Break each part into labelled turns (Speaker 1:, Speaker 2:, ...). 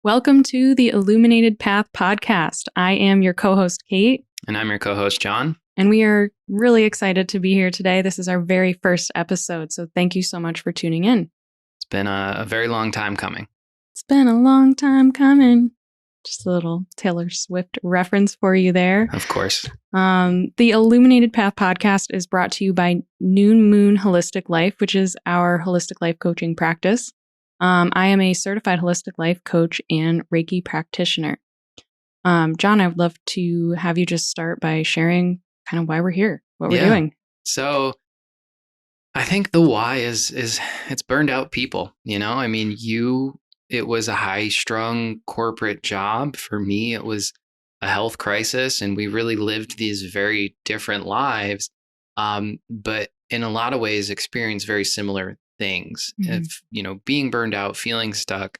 Speaker 1: Welcome to the Illuminated Path podcast. I am your co-host, Kate.
Speaker 2: And I'm your co-host, John.
Speaker 1: And we are really excited to be here today. This is our very first episode, so thank you so much for tuning in.
Speaker 2: It's been a very long time coming.
Speaker 1: It's been a long time coming. Just a little Taylor Swift reference for you there.
Speaker 2: Of course.
Speaker 1: The Illuminated Path podcast is brought to you by Moon Holistic Life, which is our holistic life coaching practice. I am a certified holistic life coach and Reiki practitioner. John, I would love to have you just start by sharing kind of why we're here, what we're doing.
Speaker 2: So I think the why is it's burned out people, you know? I mean, it was a high-strung corporate job. For me, it was a health crisis, and we really lived these very different lives, but in a lot of ways experienced very similar things. If, being burned out, feeling stuck.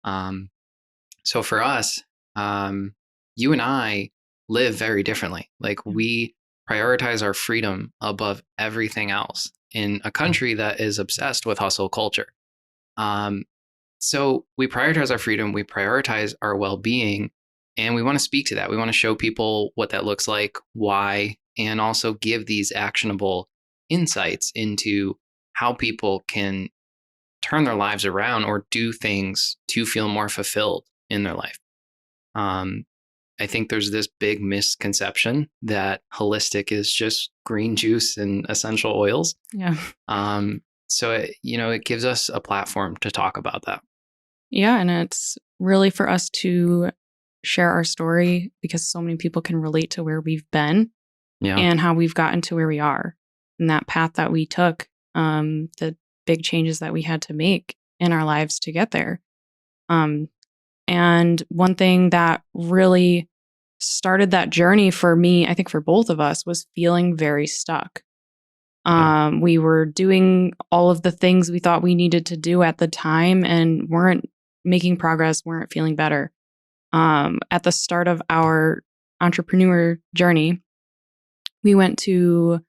Speaker 2: So for us, you and I live very differently. Like, we prioritize our freedom above everything else in a country that is obsessed with hustle culture. So we prioritize our freedom, we prioritize our well-being, and we want to speak to that. We want to show people what that looks like, why, and also give these actionable insights into how people can turn their lives around or do things to feel more fulfilled in their life. I think there's this big misconception that holistic is just green juice and essential oils.
Speaker 1: Yeah.
Speaker 2: So it gives us a platform to talk about that.
Speaker 1: Yeah, and it's really for us to share our story because so many people can relate to where we've been and how we've gotten to where we are and that path that we took, the big changes that we had to make in our lives to get there. And one thing that really started that journey for me, I think for both of us, was feeling very stuck. We were doing all of the things we thought we needed to do at the time and weren't making progress, weren't feeling better. At the start of our entrepreneur journey, we went to,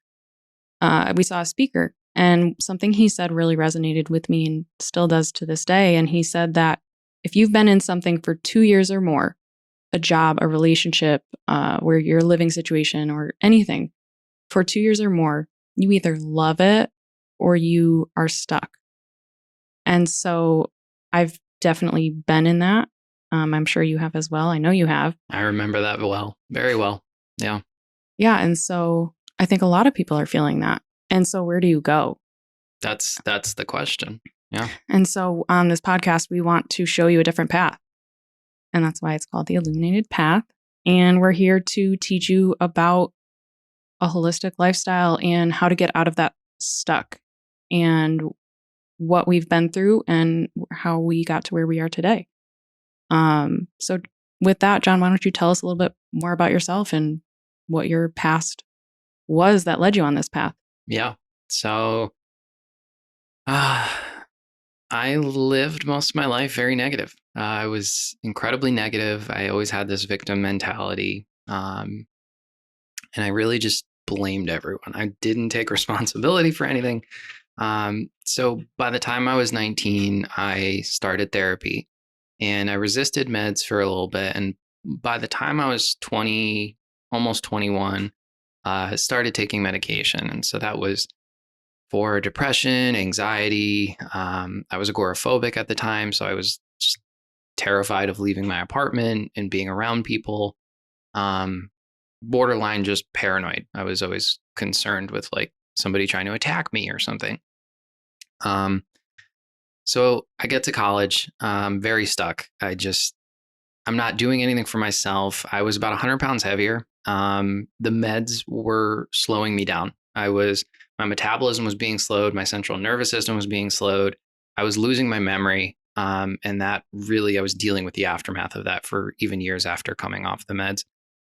Speaker 1: we saw a speaker, and something he said really resonated with me and still does to this day. And he said that if you've been in something for 2 years or more, a job, a relationship, where your living situation or anything for 2 years or more, you either love it or you are stuck. And so I've definitely been in that. I'm sure you have as well. I know you have.
Speaker 2: I remember that well, very well. Yeah.
Speaker 1: Yeah. And so I think a lot of people are feeling that. And so where do you go?
Speaker 2: That's the question. Yeah.
Speaker 1: And so on this podcast, we want to show you a different path. And that's why it's called the Illuminated Path. And we're here to teach you about a holistic lifestyle and how to get out of that stuck and what we've been through and how we got to where we are today. So with that, John, why don't you tell us a little bit more about yourself and what your past was that led you on this path?
Speaker 2: Yeah. So I lived most of my life very negative. I was incredibly negative. I always had this victim mentality. And I really just blamed everyone. I didn't take responsibility for anything. So by the time I was 19, I started therapy and I resisted meds for a little bit. And by the time I was 20, almost 21, I started taking medication. And so that was for depression, anxiety. I was agoraphobic at the time. So I was just terrified of leaving my apartment and being around people. Borderline just paranoid. I was always concerned with like somebody trying to attack me or something. So I get to college, very stuck. I'm not doing anything for myself. I was about 100 pounds heavier. The meds were slowing me down. My metabolism was being slowed. My central nervous system was being slowed. I was losing my memory. And that really, I was dealing with the aftermath of that for even years after coming off the meds.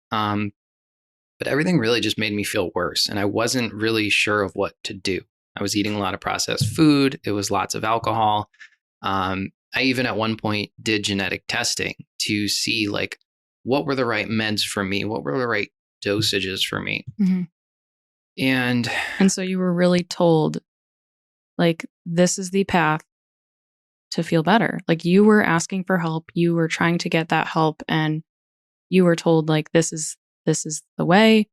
Speaker 2: But everything really just made me feel worse. And I wasn't really sure of what to do. I was eating a lot of processed food. It was lots of alcohol. I even at one point did genetic testing to see like what were the right meds for me? What were the right dosages for me?
Speaker 1: Mm-hmm.
Speaker 2: And
Speaker 1: so you were really told, like, this is the path. to feel better. Like you were asking for help, you were trying to get that help, and you were told like this is the way,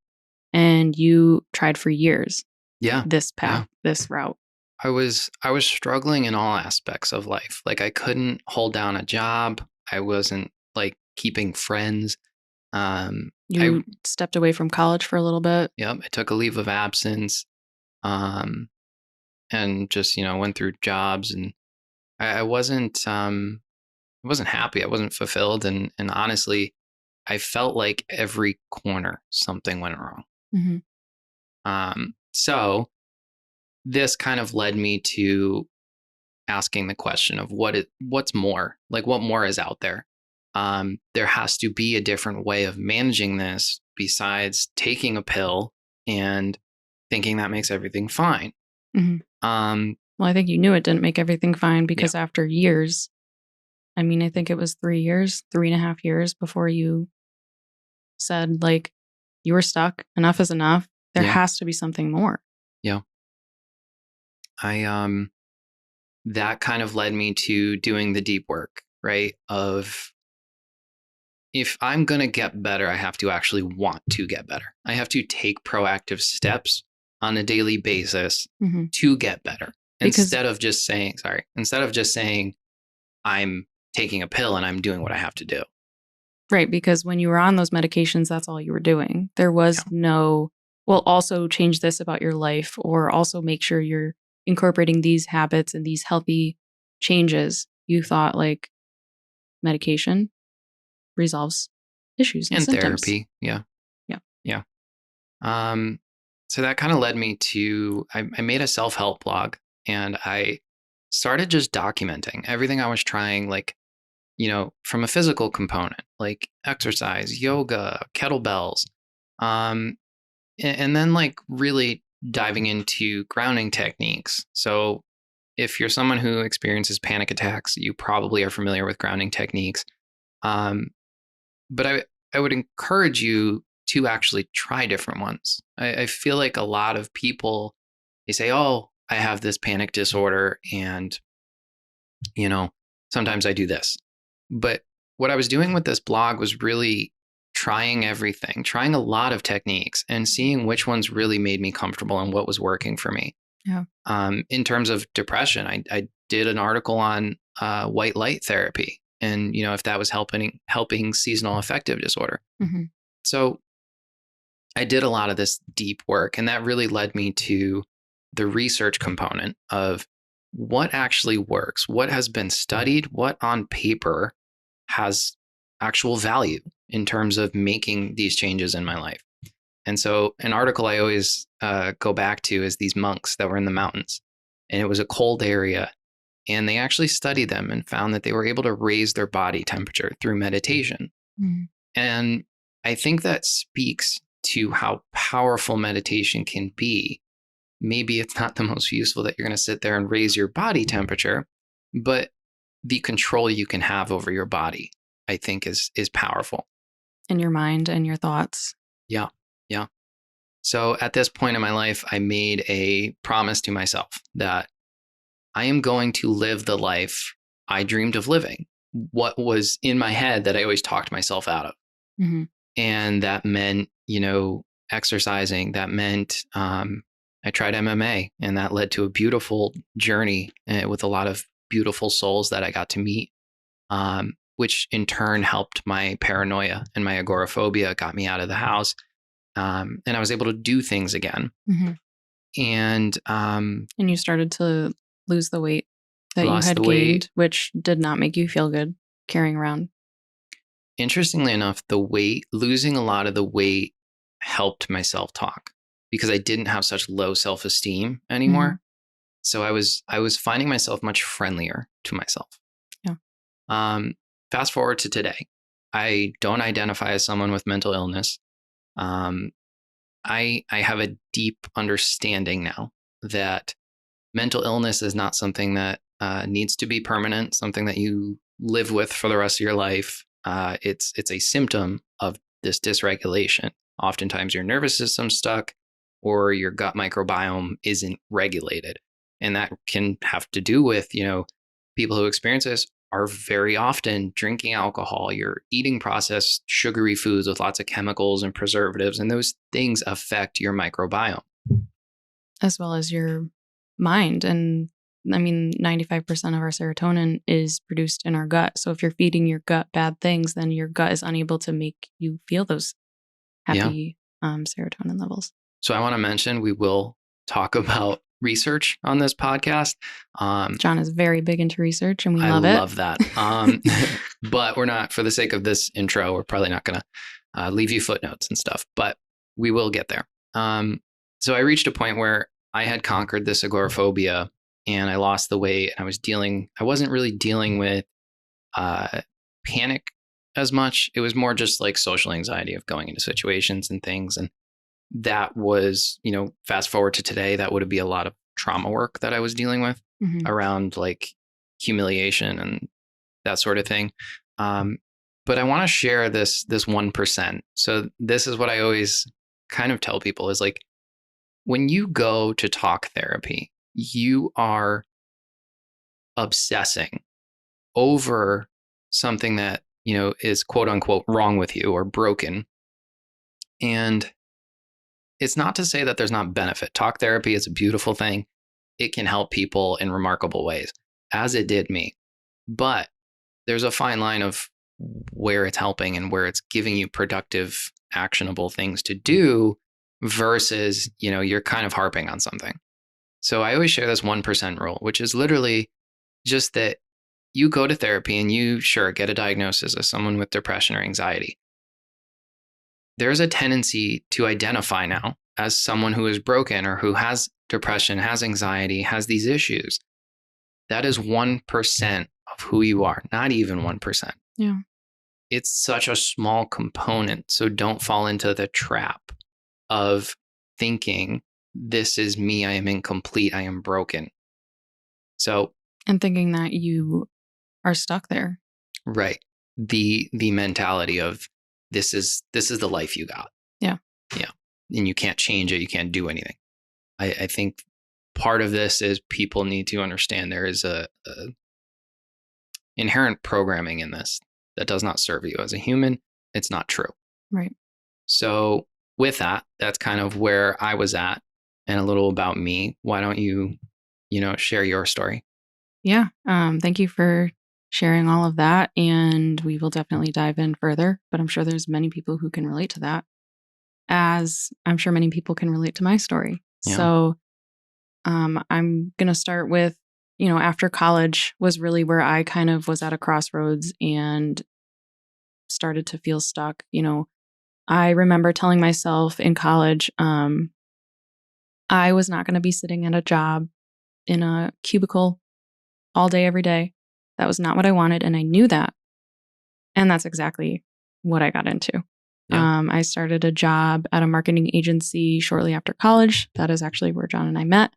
Speaker 1: and you tried for years
Speaker 2: Yeah.
Speaker 1: this path,
Speaker 2: Yeah.
Speaker 1: this route.
Speaker 2: I was struggling in all aspects of life. Like I couldn't hold down a job. I wasn't like keeping friends. I
Speaker 1: You stepped away from college for a little bit.
Speaker 2: Yep, I took a leave of absence. Um, and just, went through jobs, and I wasn't happy. I wasn't fulfilled, and honestly, I felt like every corner something went wrong.
Speaker 1: Mm-hmm.
Speaker 2: So this kind of led me to asking the question of what's more, like what more is out there. There has to be a different way of managing this besides taking a pill and thinking that makes everything fine.
Speaker 1: Mm-hmm. Well, I think you knew it didn't make everything fine because after years, I mean, I think it was 3.5 years before you said like you were stuck. Enough is enough. There has to be something more.
Speaker 2: Yeah. That kind of led me to doing the deep work, right? Of if I'm going to get better, I have to actually want to get better. I have to take proactive steps on a daily basis to get better. Instead of just saying, I'm taking a pill and I'm doing what I have to do.
Speaker 1: Right. Because when you were on those medications, that's all you were doing. There was no, well, also change this about your life, or also make sure you're incorporating these habits and these healthy changes. You thought like medication resolves issues and symptoms.
Speaker 2: Therapy. Yeah. So that kind of led me to, I made a self-help blog, and I started just documenting everything I was trying, like, from a physical component, like exercise, yoga, kettlebells, and then like really diving into grounding techniques. So if you're someone who experiences panic attacks, you probably are familiar with grounding techniques. But I would encourage you to actually try different ones. I feel like a lot of people, they say, oh, I have this panic disorder, and, sometimes I do this. But what I was doing with this blog was really trying everything, trying a lot of techniques and seeing which ones really made me comfortable and what was working for me.
Speaker 1: Yeah.
Speaker 2: In terms of depression, I did an article on white light therapy, and if that was helping seasonal affective disorder.
Speaker 1: Mm-hmm.
Speaker 2: So I did a lot of this deep work, and that really led me to the research component of what actually works, what has been studied, what on paper has actual value in terms of making these changes in my life. And so an article I always go back to is these monks that were in the mountains, and it was a cold area, and they actually studied them and found that they were able to raise their body temperature through meditation.
Speaker 1: Mm-hmm.
Speaker 2: And I think that speaks to how powerful meditation can be. Maybe it's not the most useful that you're going to sit there and raise your body temperature, but the control you can have over your body, I think, is powerful.
Speaker 1: And your mind and your thoughts.
Speaker 2: Yeah. So at this point in my life, I made a promise to myself that I am going to live the life I dreamed of living, what was in my head that I always talked myself out of.
Speaker 1: Mm-hmm.
Speaker 2: And that meant, exercising. That meant I tried MMA, and that led to a beautiful journey with a lot of beautiful souls that I got to meet, which in turn helped my paranoia and my agoraphobia, got me out of the house. And I was able to do things again.
Speaker 1: Mm-hmm.
Speaker 2: And
Speaker 1: you started to lose the weight that you had gained, which did not make you feel good carrying around.
Speaker 2: Interestingly enough, losing a lot of the weight helped my self-talk because I didn't have such low self-esteem anymore. Mm-hmm. So I was finding myself much friendlier to myself.
Speaker 1: Yeah.
Speaker 2: Fast forward to today. I don't identify as someone with mental illness. I have a deep understanding now that mental illness is not something that needs to be permanent, something that you live with for the rest of your life. It's a symptom of this dysregulation. Oftentimes your nervous system's stuck or your gut microbiome isn't regulated. And that can have to do with, people who experience this are very often drinking alcohol. You're eating processed sugary foods with lots of chemicals and preservatives, and those things affect your microbiome.
Speaker 1: As well as your mind. And I mean, 95% of our serotonin is produced in our gut. So if you're feeding your gut bad things, then your gut is unable to make you feel those happy serotonin levels.
Speaker 2: So I want to mention we will talk about research on this podcast.
Speaker 1: John is very big into research and we love it.
Speaker 2: I love that. But we're not, for the sake of this intro, we're probably not going to leave you footnotes and stuff, but we will get there. So I reached a point where I had conquered this agoraphobia and I lost the weight. I wasn't really dealing with panic as much. It was more just like social anxiety of going into situations and things. And that was, fast forward to today, that would be a lot of trauma work that I was dealing with around like humiliation and that sort of thing. But I want to share this 1%. So this is what I always kind of tell people is like, when you go to talk therapy, you are obsessing over something that, is quote unquote wrong with you or broken. And it's not to say that there's not benefit. Talk therapy is a beautiful thing. It can help people in remarkable ways, as it did me. But there's a fine line of where it's helping and where it's giving you productive, actionable things to do versus, you're kind of harping on something. So I always share this 1% rule, which is literally just that you go to therapy and you get a diagnosis as someone with depression or anxiety. There's a tendency to identify now as someone who is broken or who has depression, has anxiety, has these issues. That is 1% of who you are, not even 1%.
Speaker 1: Yeah.
Speaker 2: It's such a small component. So don't fall into the trap of thinking, this is me, I am incomplete, I am broken. So,
Speaker 1: and thinking that you are stuck there.
Speaker 2: Right. The mentality of this is the life you got.
Speaker 1: Yeah.
Speaker 2: Yeah. And you can't change it. You can't do anything. I think part of this is people need to understand there is a inherent programming in this that does not serve you as a human. It's not true.
Speaker 1: Right.
Speaker 2: So with that, that's kind of where I was at and a little about me. Why don't you, share your story?
Speaker 1: Yeah. Thank you for sharing all of that. And we will definitely dive in further, but I'm sure there's many people who can relate to that, as I'm sure many people can relate to my story.
Speaker 2: Yeah.
Speaker 1: So I'm going to start with, after college was really where I kind of was at a crossroads and started to feel stuck. I remember telling myself in college, I was not going to be sitting at a job in a cubicle all day, every day. That was not what I wanted. And I knew that. And that's exactly what I got into. Yeah. I started a job at a marketing agency shortly after college. That is actually where John and I met.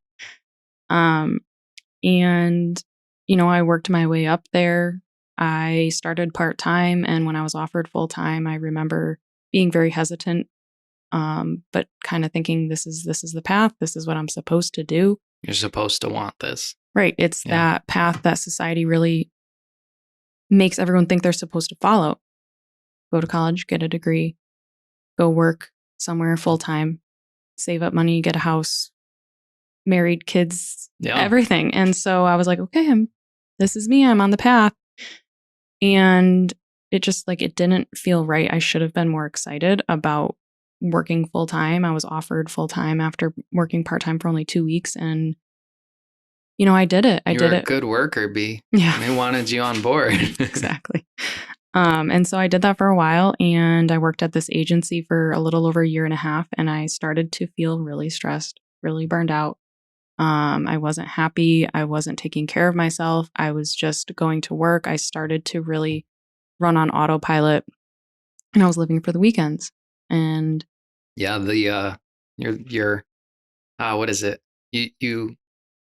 Speaker 1: And, I worked my way up there. I started part-time. And when I was offered full-time, I remember being very hesitant, but kind of thinking this is the path. This is what I'm supposed to do.
Speaker 2: You're supposed to want this.
Speaker 1: Right. It's that path that society really makes everyone think they're supposed to follow. Go to college, get a degree, go work somewhere full-time, save up money, get a house, married, kids, everything. And so I was like, okay, this is me. I'm on the path. And it just it didn't feel right. I should have been more excited about working full-time. I was offered full-time after working part-time for only 2 weeks. And, I did it.
Speaker 2: You're a good worker, B.
Speaker 1: Yeah.
Speaker 2: They wanted you on board.
Speaker 1: Exactly. And so I did that for a while, and I worked at this agency for a little over a year and a half, and I started to feel really stressed, really burned out. I wasn't happy. I wasn't taking care of myself. I was just going to work. I started to really run on autopilot, and I was living for the weekends. And
Speaker 2: your what is it? You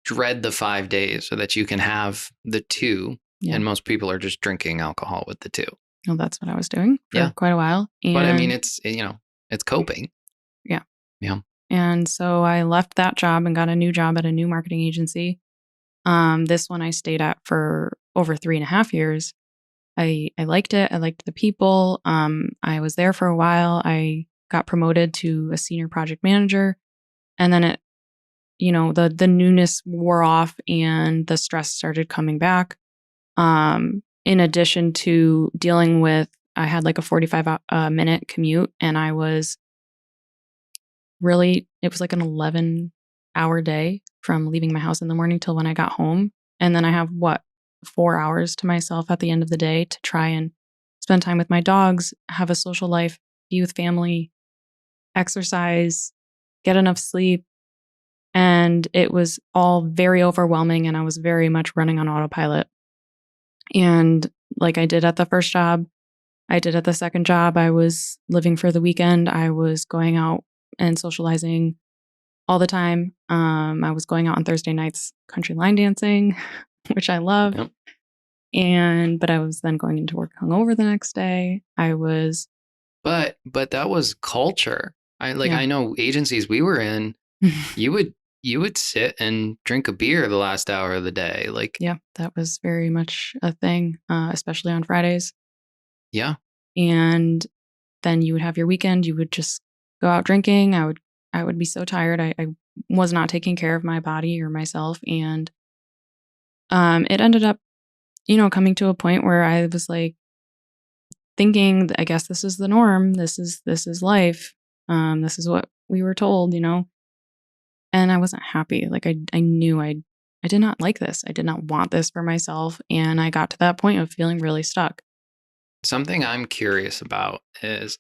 Speaker 2: dread the 5 days so that you can have the 2. Yeah. And most people are just drinking alcohol with the 2.
Speaker 1: Well, that's what I was doing for quite a while. And
Speaker 2: but I mean, it's coping.
Speaker 1: Yeah.
Speaker 2: Yeah.
Speaker 1: And so I left that job and got a new job at a new marketing agency. This one I stayed at for over 3.5 years. I liked it. I liked the people. I was there for a while. I got promoted to a senior project manager, and then the newness wore off and the stress started coming back. In addition to dealing with, I had like a 45 minute commute, and I was it was like an 11-hour day from leaving my house in the morning till when I got home. And then I have 4 hours to myself at the end of the day to try and spend time with my dogs, have a social life, be with family, exercise, get enough sleep. And it was all very overwhelming, and I was very much running on autopilot. And like I did at the first job, I did at the second job, I was living for the weekend. I was going out and socializing all the time. I was going out on Thursday nights country line dancing, which I love.
Speaker 2: Yep.
Speaker 1: But I was then going into work hungover the next day. I was
Speaker 2: But that was culture.
Speaker 1: Yeah.
Speaker 2: I know agencies we were in, you would sit and drink a beer the last hour of the day. Like,
Speaker 1: Yeah, that was very much a thing, especially on Fridays.
Speaker 2: yeah,
Speaker 1: And then you would have your weekend. You would just go out drinking. I would be so tired. I was not taking care of my body or myself. And it ended up, coming to a point where I was like thinking, I guess this is the norm. This is life. This is what we were told, and I wasn't happy. Like I knew I did not like this. I did not want this for myself. And I got to that point of feeling really stuck.
Speaker 2: something I'm curious about is,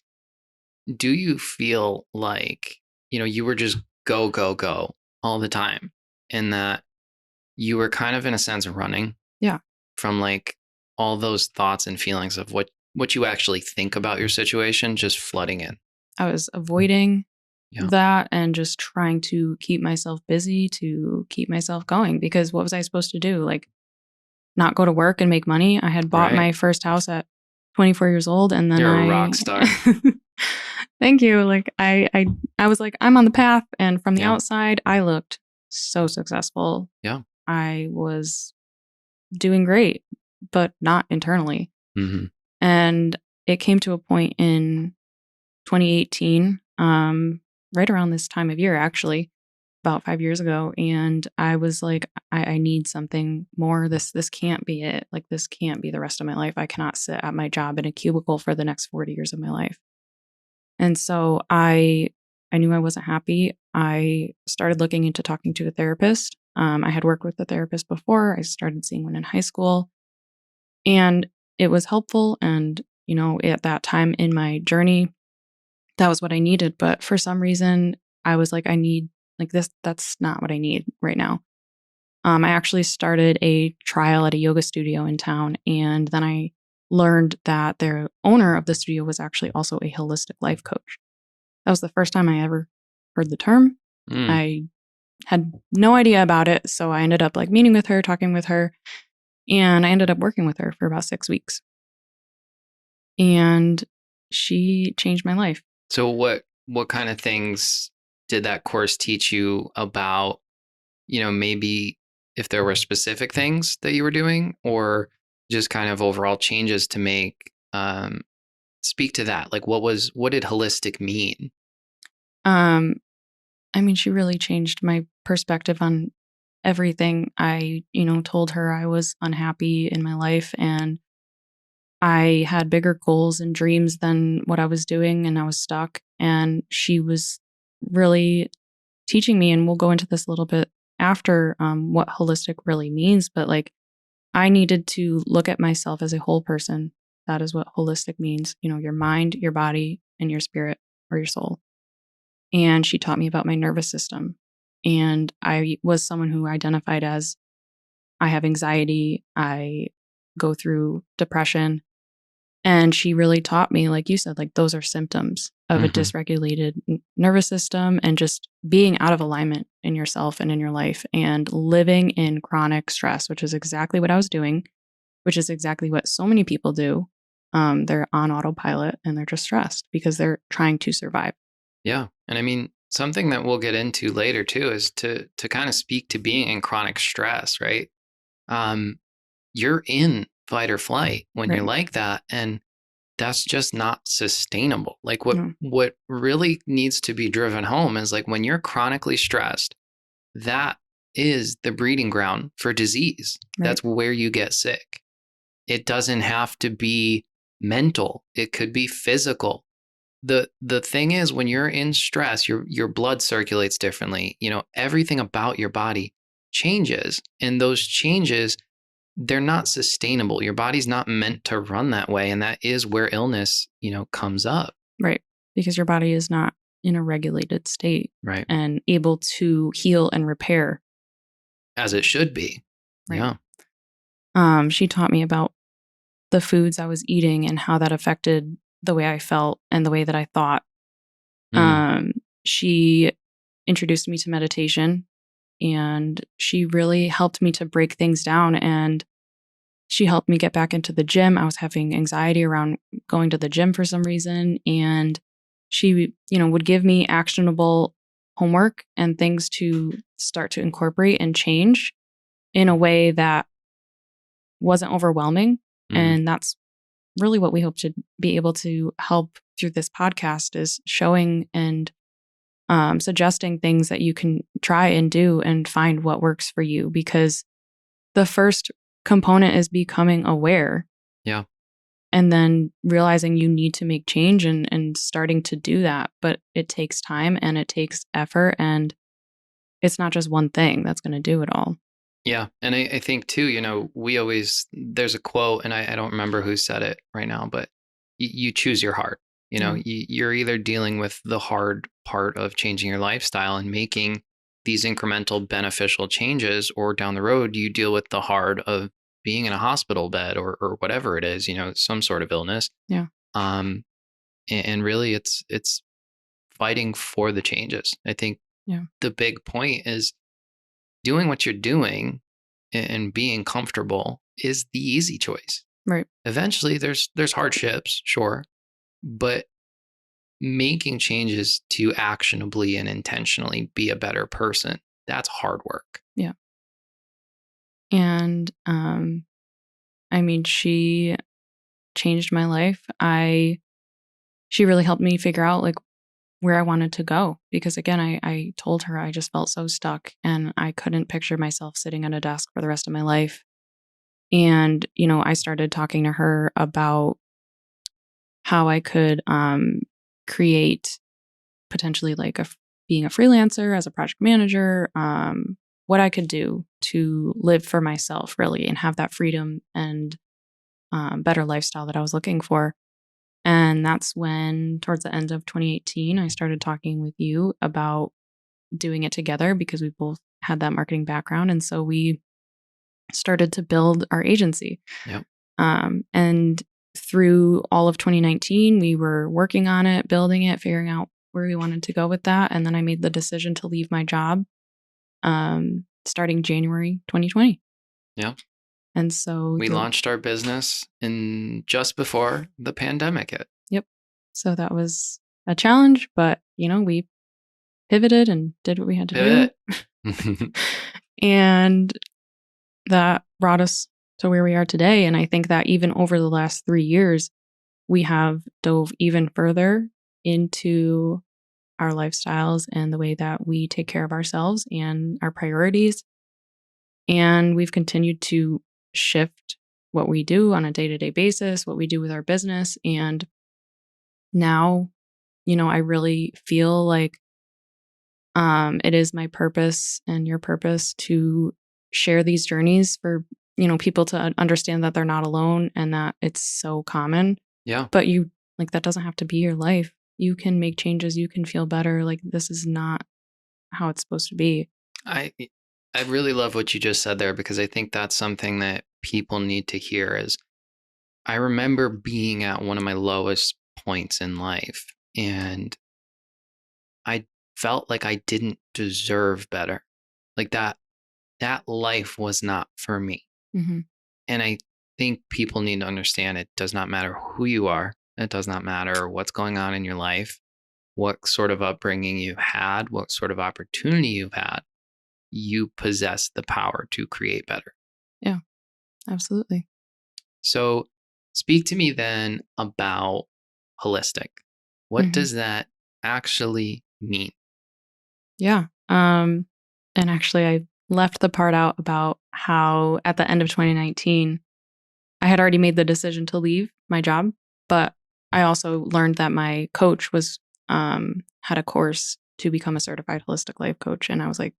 Speaker 2: do you feel like, you were just go, go, go all the time, and that you were kind of in a sense running
Speaker 1: Yeah.
Speaker 2: from like all those thoughts and feelings of what you actually think about your situation just flooding in?
Speaker 1: I was avoiding
Speaker 2: Yeah.
Speaker 1: that and just trying to keep myself busy, to keep myself going, because what was I supposed to do? Like, not go to work and make money? I had bought
Speaker 2: Right.
Speaker 1: my first house at 24 years old, and then
Speaker 2: You're a rock star.
Speaker 1: Thank you. Like I was like, I'm on the path, and from the
Speaker 2: Yeah.
Speaker 1: outside, I looked so successful.
Speaker 2: Yeah.
Speaker 1: I was doing great, but not internally.
Speaker 2: Mm-hmm.
Speaker 1: And it came to a point in 2018, right around this time of year, actually, about 5 years ago. And I was like, I need something more. This can't be it. Like, this can't be the rest of my life. I cannot sit at my job in a cubicle for the next 40 years of my life. And so I knew I wasn't happy. I started looking into talking to a therapist. I had worked with a therapist before. I started seeing one in high school, and it was helpful. And, at that time in my journey, that was what I needed. But for some reason, I was like, I need like this. That's not what I need right now. I actually started a trial at a yoga studio in town. And then I learned that their owner of the studio was actually also a holistic life coach. That was the first time I ever heard the term. I had no idea about it. So I ended up like meeting with her, talking with her, and I ended up working with her for about 6 weeks. And she changed my life.
Speaker 2: So what kind of things did that course teach you about, maybe if there were specific things that you were doing, or just kind of overall changes to make? Speak to that. Like, what did holistic mean?
Speaker 1: She really changed my perspective on everything. I, told her I was unhappy in my life, and I had bigger goals and dreams than what I was doing, and I was stuck. And she was really teaching me, and we'll go into this a little bit after, what holistic really means. But like, I needed to look at myself as a whole person. That is what holistic means. Your mind, your body, and your spirit, or your soul. And she taught me about my nervous system. And I was someone who identified as, I have anxiety, I go through depression. And she really taught me, like you said, like those are symptoms of a dysregulated nervous system, and just being out of alignment in yourself and in your life, and living in chronic stress, which is exactly what I was doing, which is exactly what so many people do. They're on autopilot and they're just stressed because they're trying to survive.
Speaker 2: Yeah. And something that we'll get into later too is to kind of speak to being in chronic stress, right? Um, you're in fight or flight when you're
Speaker 1: Right.
Speaker 2: like that. And that's just not sustainable. Like
Speaker 1: No.
Speaker 2: what really needs to be driven home is like when you're chronically stressed, that is the breeding ground for disease.
Speaker 1: Right.
Speaker 2: That's where you get sick. It doesn't have to be mental. It could be physical. The thing is when you're in stress, your blood circulates differently. Everything about your body changes, and those changes, they're not sustainable. Your body's not meant to run that way, and that is where illness, comes up.
Speaker 1: Right. Because your body is not in a regulated state
Speaker 2: Right.
Speaker 1: and able to heal and repair.
Speaker 2: As it should be.
Speaker 1: Right.
Speaker 2: Yeah.
Speaker 1: She taught me about the foods I was eating and how that affected the way I felt and the way that I thought.
Speaker 2: Mm.
Speaker 1: She introduced me to meditation, and she really helped me to break things down, and she helped me get back into the gym. I was having anxiety around going to the gym for some reason, and she, would give me actionable homework and things to start to incorporate and change in a way that wasn't overwhelming.
Speaker 2: Mm.
Speaker 1: And that's really what we hope to be able to help through this podcast, is showing and suggesting things that you can try and do and find what works for you. Because the first component is becoming aware.
Speaker 2: Yeah.
Speaker 1: And then realizing you need to make change and starting to do that. But it takes time and it takes effort, and it's not just one thing that's going to do it all.
Speaker 2: Yeah. And I think too, there's a quote, and I don't remember who said it right now, but you choose your heart.
Speaker 1: Yeah.
Speaker 2: You're either dealing with the hard part of changing your lifestyle and making these incremental beneficial changes, or down the road, you deal with the hard of being in a hospital bed or whatever it is, some sort of illness.
Speaker 1: Yeah.
Speaker 2: And really it's fighting for the changes. I think
Speaker 1: Yeah.
Speaker 2: the big point is doing what you're doing and being comfortable is the easy choice.
Speaker 1: Right.
Speaker 2: Eventually there's hardships, sure, but making changes to actionably and intentionally be a better person, that's hard work.
Speaker 1: Yeah. And I mean, she changed my life. She really helped me figure out like where I wanted to go, because again, I told her I just felt so stuck and I couldn't picture myself sitting at a desk for the rest of my life. And, I started talking to her about how I could create potentially like being a freelancer as a project manager, what I could do to live for myself really and have that freedom and better lifestyle that I was looking for. And that's when, towards the end of 2018, I started talking with you about doing it together, because we both had that marketing background. And so we started to build our agency.
Speaker 2: Yep.
Speaker 1: And through all of 2019, we were working on it, building it, figuring out where we wanted to go with that. And then I made the decision to leave my job starting January 2020.
Speaker 2: Yeah.
Speaker 1: And so
Speaker 2: we launched our business in just before the pandemic hit.
Speaker 1: Yep. So that was a challenge, but we pivoted and did what we had to do. And that brought us to where we are today. And I think that even over the last 3 years, we have dove even further into our lifestyles and the way that we take care of ourselves and our priorities. And we've continued to shift what we do on a day-to-day basis, what we do with our business. And now, I really feel like it is my purpose and your purpose to share these journeys for, people to understand that they're not alone and that it's so common.
Speaker 2: Yeah.
Speaker 1: But that doesn't have to be your life. You can make changes. You can feel better. Like, this is not how it's supposed to be.
Speaker 2: I really love what you just said there, because I think that's something that people need to hear. Is I remember being at one of my lowest points in life, and I felt like I didn't deserve better. Like that life was not for me.
Speaker 1: Mm-hmm.
Speaker 2: And I think people need to understand it does not matter who you are. It does not matter what's going on in your life, what sort of upbringing you've had, what sort of opportunity you've had. You possess the power to create better.
Speaker 1: Yeah. Absolutely.
Speaker 2: So, speak to me then about holistic. What
Speaker 1: Hmm.
Speaker 2: does that actually mean?
Speaker 1: Yeah. And actually, I left the part out about how at the end of 2019, I had already made the decision to leave my job, but I also learned that my coach was had a course to become a certified holistic life coach, and I was like,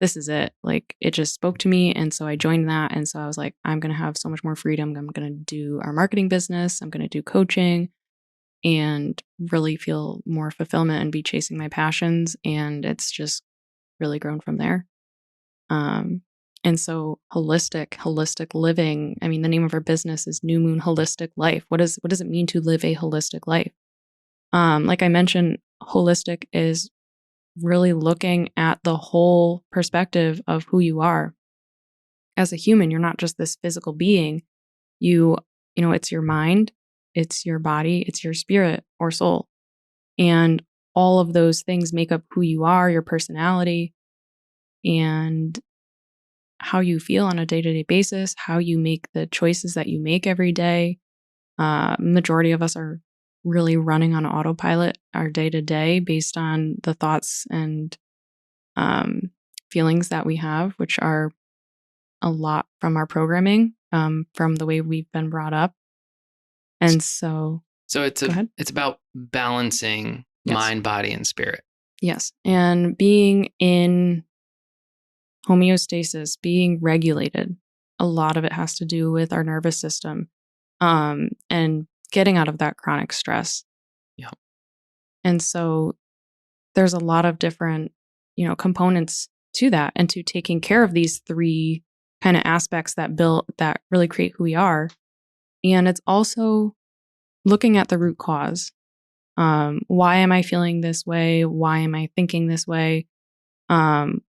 Speaker 1: "This is it!" Like it just spoke to me, and so I joined that, and so I was like, "I'm gonna have so much more freedom. I'm gonna do our marketing business. I'm gonna do coaching, and really feel more fulfillment and be chasing my passions." And it's just really grown from there. Um, and so holistic living. I mean, the name of our business is New Moon Holistic Life. What does it mean to live a holistic life? Like I mentioned, holistic is really looking at the whole perspective of who you are as a human. You're not just this physical being. You, it's your mind, it's your body, it's your spirit or soul. And all of those things make up who you are, your personality, and how you feel on a day-to-day basis, how you make the choices that you make every day. Majority of us are really running on autopilot our day to day based on the thoughts and um, feelings that we have, which are a lot from our programming, from the way we've been brought up. And so,
Speaker 2: So
Speaker 1: go ahead.
Speaker 2: it's about balancing
Speaker 1: Yes.
Speaker 2: mind, body, and spirit.
Speaker 1: Yes. And being in homeostasis, being regulated. A lot of it has to do with our nervous system, and getting out of that chronic stress.
Speaker 2: Yeah.
Speaker 1: And so there's a lot of different, components to that and to taking care of these three kind of aspects that really create who we are. And it's also looking at the root cause. Why am I feeling this way? Why am I thinking this way? Um,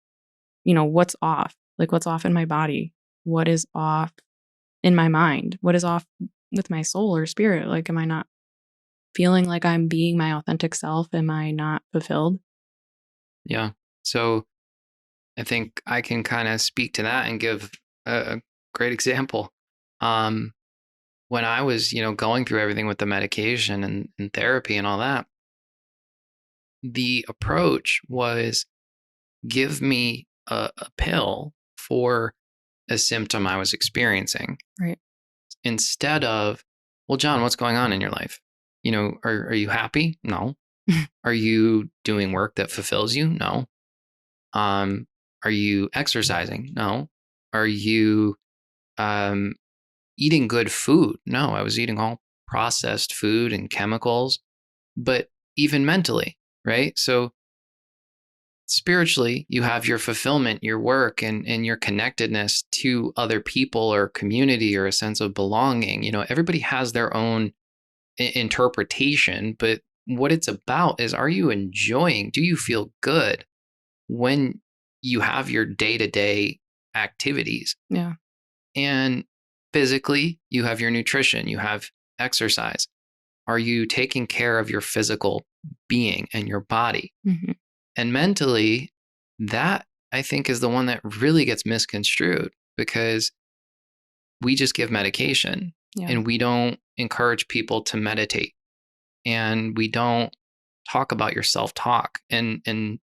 Speaker 1: what's off? Like what's off in my body? What is off in my mind? What is off with my soul or spirit? Like, am I not feeling like I'm being my authentic self? Am I not fulfilled?
Speaker 2: Yeah. So I think I can kind of speak to that and give a great example. Um, when I was, going through everything with the medication and therapy and all that, the approach was give me a pill for a symptom I was experiencing
Speaker 1: Right.
Speaker 2: instead of, well, John, what's going on in your life? Are you happy? No. Are you doing work that fulfills you? No. Um, are you exercising? No. Are you um, eating good food? No, I was eating all processed food and chemicals, but even mentally, right? So spiritually, you have your fulfillment, your work, and your connectedness to other people or community or a sense of belonging. Everybody has their own interpretation, but what it's about is, are you enjoying? Do you feel good when you have your day to day activities?
Speaker 1: Yeah.
Speaker 2: And physically, you have your nutrition, you have exercise. Are you taking care of your physical being and your body?
Speaker 1: Hmm.
Speaker 2: And mentally, that I think is the one that really gets misconstrued because we just give medication
Speaker 1: Yeah.
Speaker 2: and we don't encourage people to meditate and we don't talk about your self-talk. And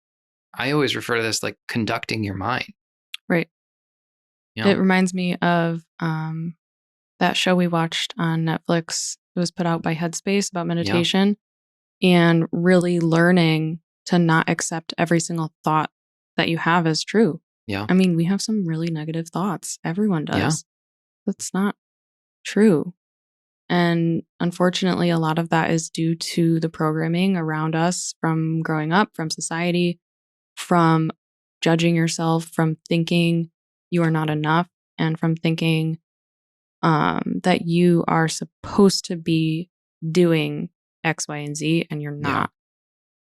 Speaker 2: I always refer to this like conducting your mind.
Speaker 1: Right.
Speaker 2: You
Speaker 1: It
Speaker 2: know?
Speaker 1: reminds me of that show we watched on Netflix. It was put out by Headspace about
Speaker 2: Yeah.
Speaker 1: meditation and really learning to not accept every single thought that you have as true.
Speaker 2: Yeah.
Speaker 1: I mean, we have some really negative thoughts. Everyone
Speaker 2: Yeah.
Speaker 1: does. That's not true. And unfortunately, a lot of that is due to the programming around us from growing up, from society, from judging yourself, from thinking you are not enough, and from thinking that you are supposed to be doing X, Y, and Z, and you're
Speaker 2: Yeah.
Speaker 1: not.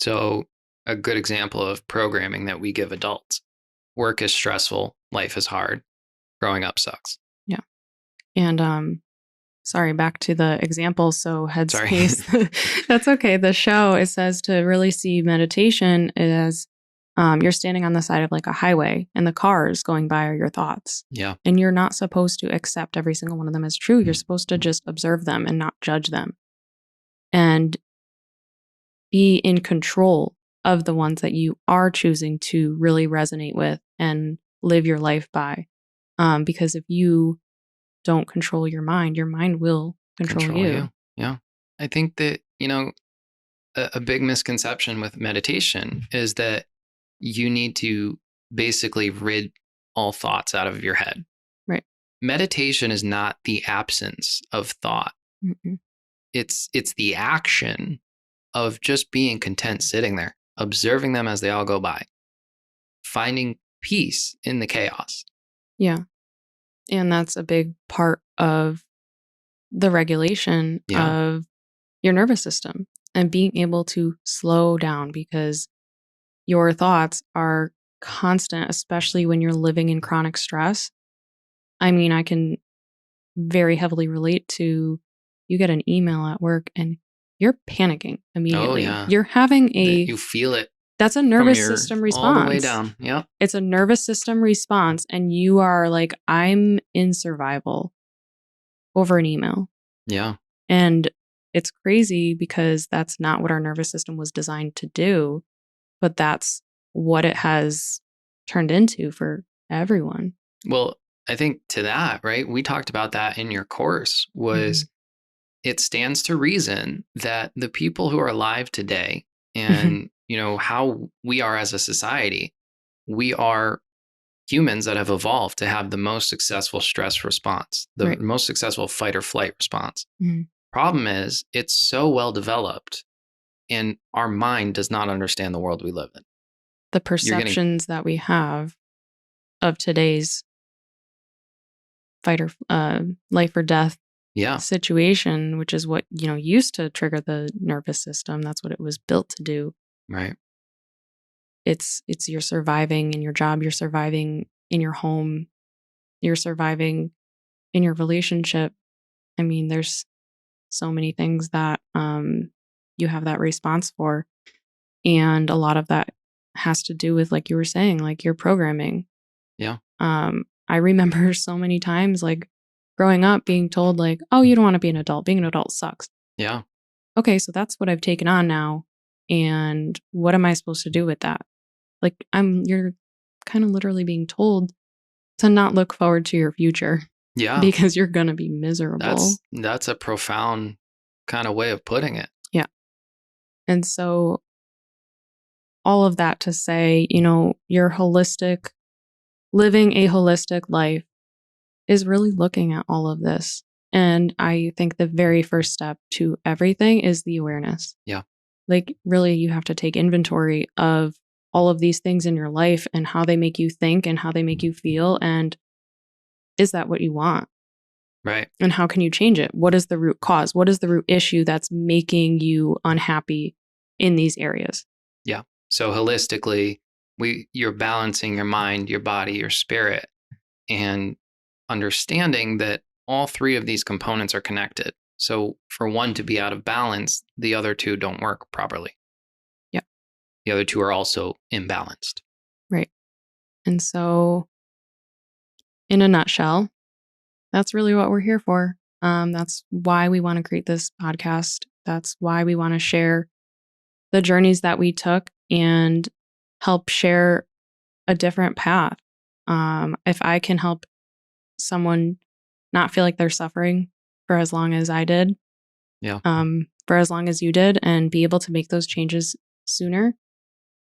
Speaker 2: So a good example of programming that we give adults. Work is stressful, life is hard, growing up sucks.
Speaker 1: Yeah. And sorry, back to the example. So
Speaker 2: Sorry.
Speaker 1: Headspace, that's okay. The show, it says to really see meditation as You're standing on the side of like a highway and the cars going by are your thoughts.
Speaker 2: Yeah.
Speaker 1: And you're not supposed to accept every single one of them as true. You're supposed to just observe them and not judge them and be in control of the ones that you are choosing to really resonate with and live your life by. Because if you don't control your mind will control you.
Speaker 2: Yeah. I think that, a big misconception with meditation is that you need to basically rid all thoughts out of your head.
Speaker 1: Right.
Speaker 2: Meditation is not the absence of thought.
Speaker 1: Mm-mm.
Speaker 2: It's the action of just being content sitting there, observing them as they all go by, finding peace in the chaos.
Speaker 1: Yeah. And that's a big part of the regulation of your nervous system and being able to slow down, because your thoughts are constant, especially when you're living in chronic stress. I mean, I can very heavily relate to you get an email at work and you're panicking immediately.
Speaker 2: Oh, yeah.
Speaker 1: You're having
Speaker 2: You feel it.
Speaker 1: That's a nervous system response.
Speaker 2: All the way down. Yeah.
Speaker 1: It's a nervous system response. And you are like, I'm in survival over an email.
Speaker 2: Yeah.
Speaker 1: And it's crazy because that's not what our nervous system was designed to do, but that's what it has turned into for everyone.
Speaker 2: Well, I think to that, right? We talked about that in your course was it stands to reason that the people who are alive today and, how we are as a society, we are humans that have evolved to have the most successful stress response, the most successful fight or flight response. Problem is, it's so well developed and our mind does not understand the world we live in.
Speaker 1: The perceptions that we have of today's fight or life or death situation, which is what, used to trigger the nervous system. That's what it was built to do.
Speaker 2: Right.
Speaker 1: It's you're surviving in your job, you're surviving in your home, you're surviving in your relationship. I mean, there's so many things that you have that response for. And a lot of that has to do with, like you were saying, like your programming.
Speaker 2: Yeah.
Speaker 1: I remember so many times, like growing up being told like, oh, you don't want to be an adult. Being an adult sucks.
Speaker 2: Yeah.
Speaker 1: Okay, so that's what I've taken on now. And what am I supposed to do with that? Like you're kind of literally being told to not look forward to your future.
Speaker 2: Yeah.
Speaker 1: Because you're going to be miserable.
Speaker 2: That's a profound kind of way of putting it.
Speaker 1: Yeah. And so all of that to say, living a holistic life is really looking at all of this. And I think the very first step to everything is the awareness.
Speaker 2: Yeah.
Speaker 1: Like really, you have to take inventory of all of these things in your life and how they make you think and how they make you feel. And is that what you want?
Speaker 2: Right.
Speaker 1: And how can you change it? What is the root cause? What is the root issue that's making you unhappy in these areas?
Speaker 2: Yeah. So holistically, you're balancing your mind, your body, your spirit, and understanding that all three of these components are connected. So for one to be out of balance, the other two don't work properly.
Speaker 1: Yeah.
Speaker 2: The other two are also imbalanced.
Speaker 1: Right. And so in a nutshell, that's really what we're here for. That's why we want to create this podcast. That's why we want to share the journeys that we took and help share a different path. If I can help someone not feel like they're suffering for as long as I did, for as long as you did, and be able to make those changes sooner.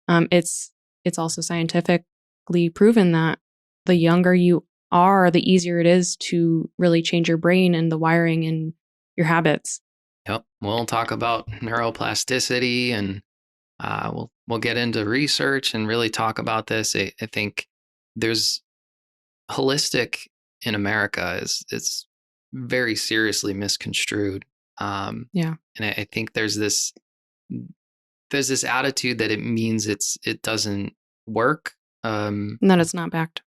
Speaker 1: It's also scientifically proven that the younger you are, the easier it is to really change your brain and the wiring in your habits.
Speaker 2: Yep. We'll talk about neuroplasticity and we'll get into research and really talk about this. I think there's holistic in America is very seriously misconstrued. And I think there's this attitude that it means it doesn't work.
Speaker 1: And that it's not backed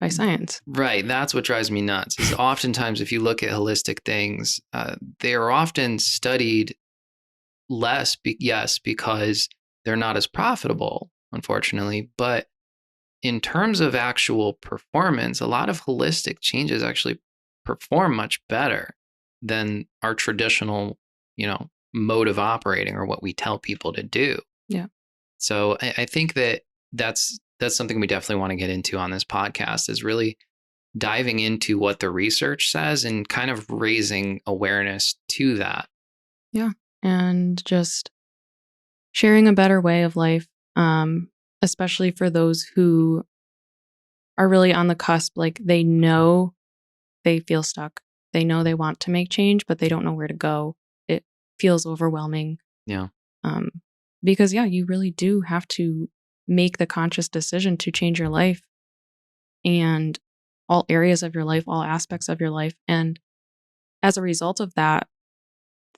Speaker 1: by science.
Speaker 2: Right. That's what drives me nuts is oftentimes if you look at holistic things, they are often studied less, because they're not as profitable. unfortunately. But in terms of actual performance, a lot of holistic changes actually perform much better than our traditional, mode of operating or what we tell people to do.
Speaker 1: Yeah.
Speaker 2: So I think that that's something we definitely want to get into on this podcast, is really diving into what the research says and kind of raising awareness to that.
Speaker 1: Yeah. And just sharing a better way of life, especially for those who are really on the cusp. Like they know they feel stuck. They know they want to make change, but they don't know where to go. It feels overwhelming.
Speaker 2: Yeah.
Speaker 1: Um, because, yeah, you really do have to make the conscious decision to change your life and all areas of your life, all aspects of your life. And as a result of that,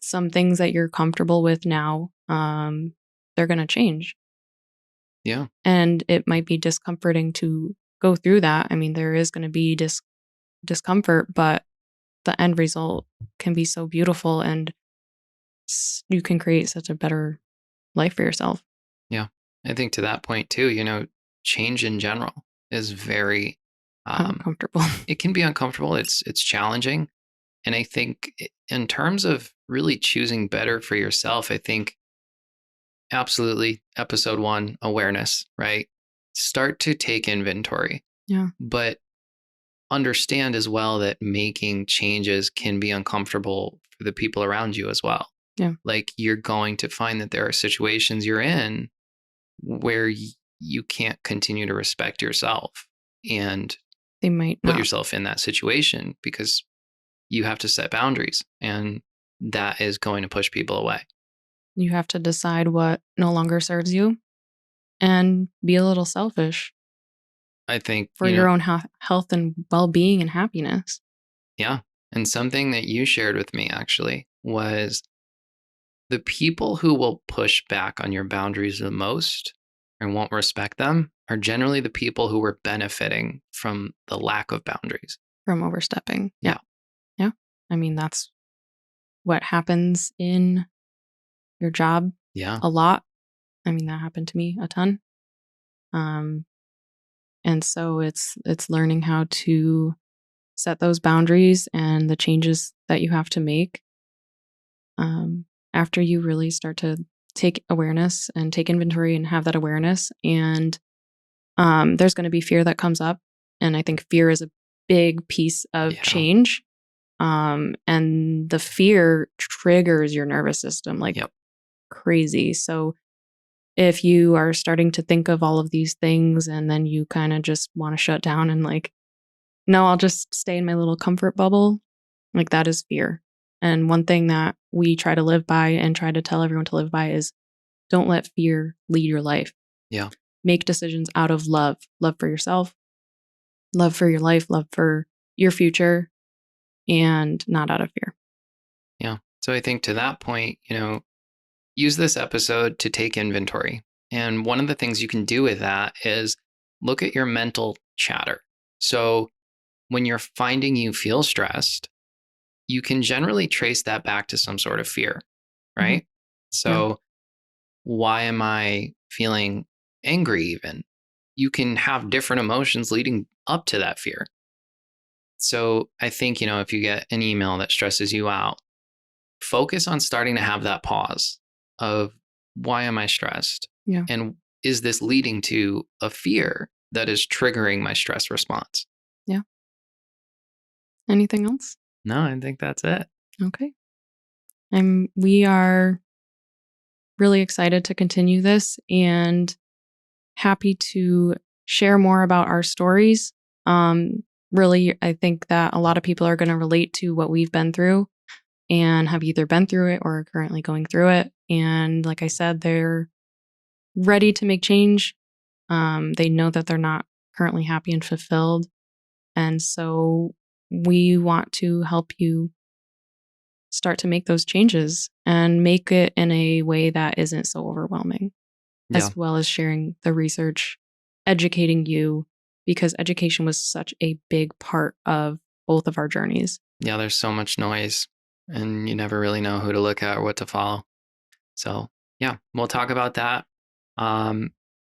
Speaker 1: some things that you're comfortable with now, they're going to change.
Speaker 2: Yeah.
Speaker 1: And it might be discomforting to go through that. I mean, there is going to be discomfort, but the end result can be so beautiful, and you can create such a better life for yourself.
Speaker 2: Yeah. I think to that point too, change in general is very
Speaker 1: Uncomfortable.
Speaker 2: it can be uncomfortable. It's challenging. And I think in terms of really choosing better for yourself, I think absolutely episode 1, awareness, right? Start to take inventory,
Speaker 1: Yeah.
Speaker 2: but understand as well that making changes can be uncomfortable for the people around you as well.
Speaker 1: Yeah.
Speaker 2: Like you're going to find that there are situations you're in where you can't continue to respect yourself and
Speaker 1: They might
Speaker 2: put
Speaker 1: not.
Speaker 2: yourself in that situation because you have to set boundaries, and that is going to push people away.
Speaker 1: You have to decide what no longer serves you and be a little selfish
Speaker 2: I think,
Speaker 1: for your own health and well-being and happiness.
Speaker 2: yeah. And something that you shared with me actually was the people who will push back on your boundaries the most and won't respect them are generally the people who were benefiting from the lack of boundaries.
Speaker 1: From overstepping.
Speaker 2: Yeah.
Speaker 1: Yeah. I mean, that's what happens in your job
Speaker 2: Yeah.
Speaker 1: a lot. I mean, that happened to me a ton. And so it's learning how to set those boundaries and the changes that you have to make after you really start to take awareness and take inventory and have that awareness. And there's going to be fear that comes up. And I think fear is a big piece of change. And the fear triggers your nervous system like crazy. So if you are starting to think of all of these things and then you kind of just want to shut down and like, no, I'll just stay in my little comfort bubble, like that is fear. And one thing that we try to live by and try to tell everyone to live by is don't let fear lead your life.
Speaker 2: Yeah.
Speaker 1: Make decisions out of love for yourself, love for your life, love for your future, and not out of fear.
Speaker 2: Yeah. So I think to that point, use this episode to take inventory. And one of the things you can do with that is look at your mental chatter. So when you're finding you feel stressed, you can generally trace that back to some sort of fear, right?
Speaker 1: Mm-hmm.
Speaker 2: So why am I feeling angry even? You can have different emotions leading up to that fear. So I think, if you get an email that stresses you out, focus on starting to have that pause of why am I stressed?
Speaker 1: Yeah.
Speaker 2: And is this leading to a fear that is triggering my stress response?
Speaker 1: Yeah. Anything else?
Speaker 2: No, I think that's it.
Speaker 1: Okay. We are really excited to continue this and happy to share more about our stories. Really, I think that a lot of people are going to relate to what we've been through and have either been through it or are currently going through it. And like I said, they're ready to make change. They know that they're not currently happy and fulfilled. And so we want to help you start to make those changes and make it in a way that isn't so overwhelming, as well as sharing the research, educating you, because education was such a big part of both of our journeys.
Speaker 2: Yeah, there's so much noise and you never really know who to look at or what to follow. So, yeah, we'll talk about that.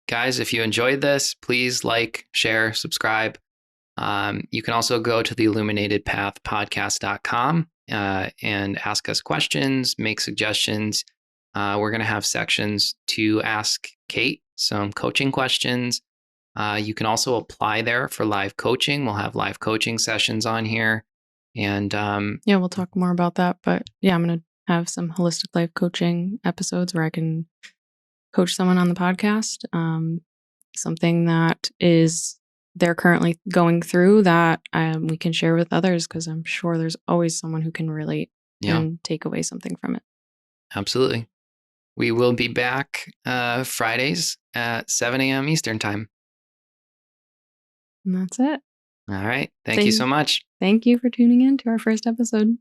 Speaker 2: Guys, if you enjoyed this, please like, share, subscribe. You can also go to the illuminatedpathpodcast.com and ask us questions, make suggestions. We're going to have sections to ask Kate some coaching questions. You can also apply there for live coaching. We'll have live coaching sessions on here. And
Speaker 1: yeah, we'll talk more about that. But yeah, I'm going to have some holistic life coaching episodes where I can coach someone on the podcast. Something that is they're currently going through that we can share with others, because I'm sure there's always someone who can relate and take away something from it.
Speaker 2: Absolutely. We will be back Fridays at 7 a.m. Eastern time.
Speaker 1: And that's it.
Speaker 2: All right. Thank you so much.
Speaker 1: Thank you for tuning in to our first episode.